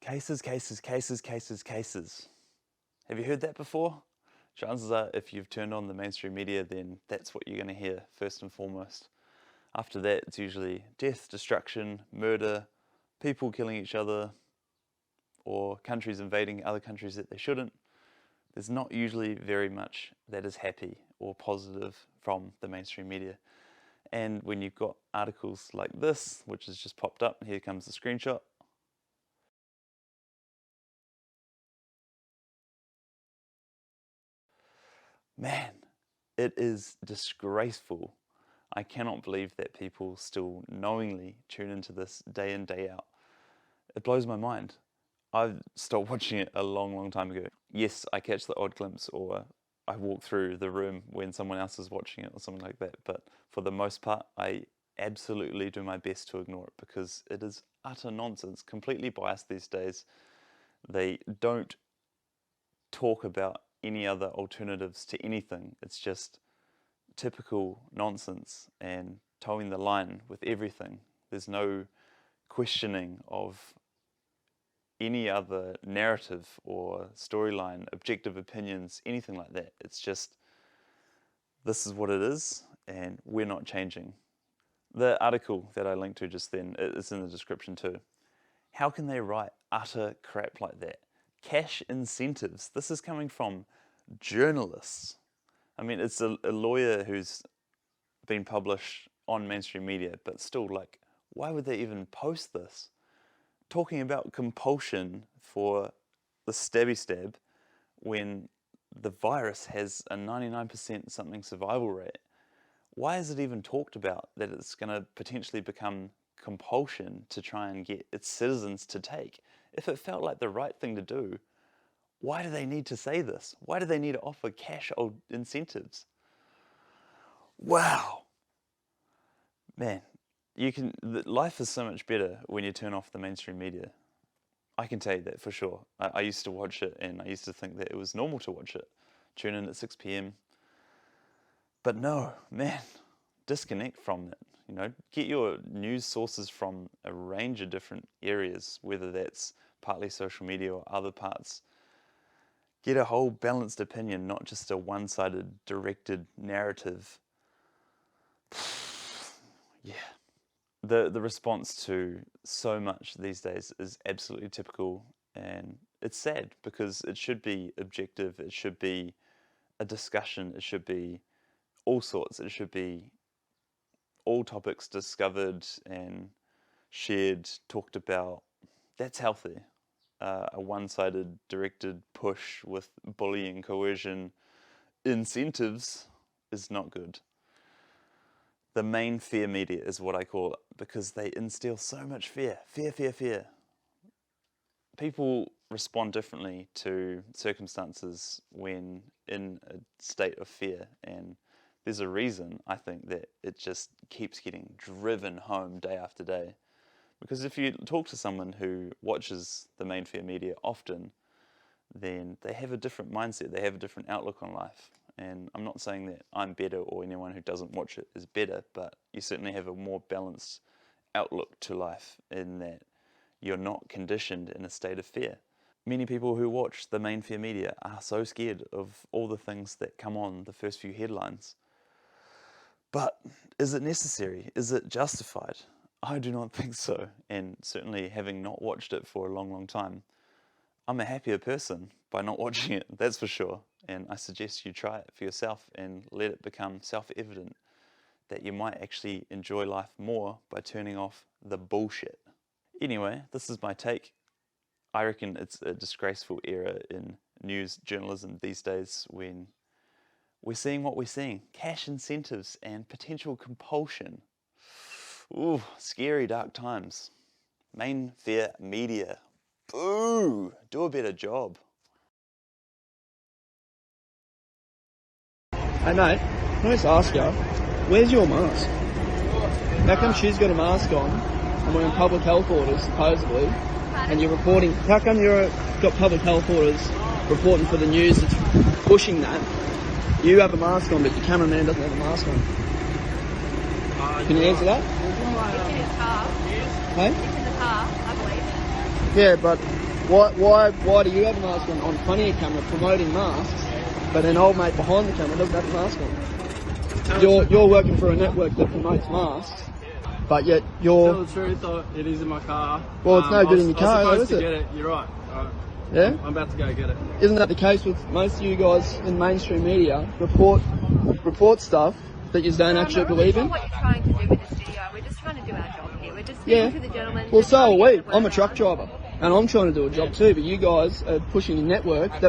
Cases, cases, cases, cases, cases. Have you heard that before? Chances are, if you've turned on the mainstream media, then that's what you're going to hear first and foremost. After that, it's usually death, destruction, murder, people killing each other, or countries invading other countries that they shouldn't. There's not usually very much that is happy or positive from the mainstream media. And when you've got articles like this, which has just popped up, here comes the screenshot. Man, it is disgraceful. I cannot believe that people still knowingly tune into this day in, day out. It blows my mind. I stopped watching it a long time ago. Yes, I catch the odd glimpse, or I walk through the room when someone else is watching it or something like that. But for the most part, I absolutely do my best to ignore it because it is utter nonsense, completely biased these days. They don't talk about any other alternatives to anything. It's just typical nonsense and towing the line with everything. There's no questioning of any other narrative or storyline, objective opinions, anything like that. It's just, this is what it is and we're not changing. The article that I linked to just then is in the description too. How can they write utter crap like that? Cash incentives. This is coming from journalists. I mean, it's a lawyer who's been published on mainstream media, but still, like, why would they even post this? Talking about compulsion for the stabby stab when the virus has a 99% something survival rate. Why is it even talked about that it's going to potentially become compulsion to try and get its citizens to take? If it felt like the right thing to do, why do they need to say this? Why do they need to offer cash incentives? Wow. Man, life is so much better when you turn off the mainstream media. I can tell you that for sure. I used to watch it and I used to think that it was normal to watch it. Tune in at 6 p.m. But no, man, disconnect from it. You know, get your news sources from a range of different areas, whether that's partly social media or other parts. Get a whole balanced opinion, not just a one-sided directed narrative. Yeah. The response to so much these days is absolutely typical, and it's sad because it should be objective, it should be a discussion, it should be all sorts, it should be all topics discovered and shared, talked about. That's healthy. A one-sided directed push with bullying, coercion, incentives is not good. The main fear media is what I call it because they instill so much fear. Fear. People respond differently to circumstances when in a state of fear, and there's a reason, I think, that it just keeps getting driven home day after day. Because if you talk to someone who watches the main fear media often, then they have a different mindset, they have a different outlook on life. And I'm not saying that I'm better or anyone who doesn't watch it is better, but you certainly have a more balanced outlook to life in that you're not conditioned in a state of fear. Many people who watch the main fear media are so scared of all the things that come on the first few headlines. But is it necessary? Is it justified? I do not think so, and certainly having not watched it for a long time, I'm a happier person by not watching it, that's for sure. And I suggest you try it for yourself and let it become self-evident that you might actually enjoy life more by turning off the bullshit. Anyway, this is my take. I reckon it's a disgraceful era in news journalism these days when we're seeing what we're seeing. Cash incentives and potential compulsion. Ooh, scary dark times. Main fear media. Boo! Do a better job. Hey mate, can I just ask you, where's your mask? How come she's got a mask on and we're in public health orders supposedly, and you're reporting, how come you've got public health orders reporting for the news that's pushing that? You have a mask on but your cameraman doesn't have a mask on. Can you answer that? It's in his car. Hey? It's in the car, I believe. Yeah, but Why do you have a mask on plenty of camera promoting masks, but then old mate behind the camera doesn't have a mask on? You're working for a network that promotes masks, but yet you're... Tell the truth, though, it is in my car. Well, it's no good in your car, I was is supposed it? to get it. You're right. Yeah? I'm about to go get it. Isn't that the case with most of you guys in mainstream media? Report stuff that you don't actually believe in? What you're trying to do with this video, we're just trying to do our job here. We're just Yeah. speaking to the gentleman. Well, just so trying are to we. get the I'm a word truck out. driver, and I'm trying to do a job too, but you guys are pushing a network that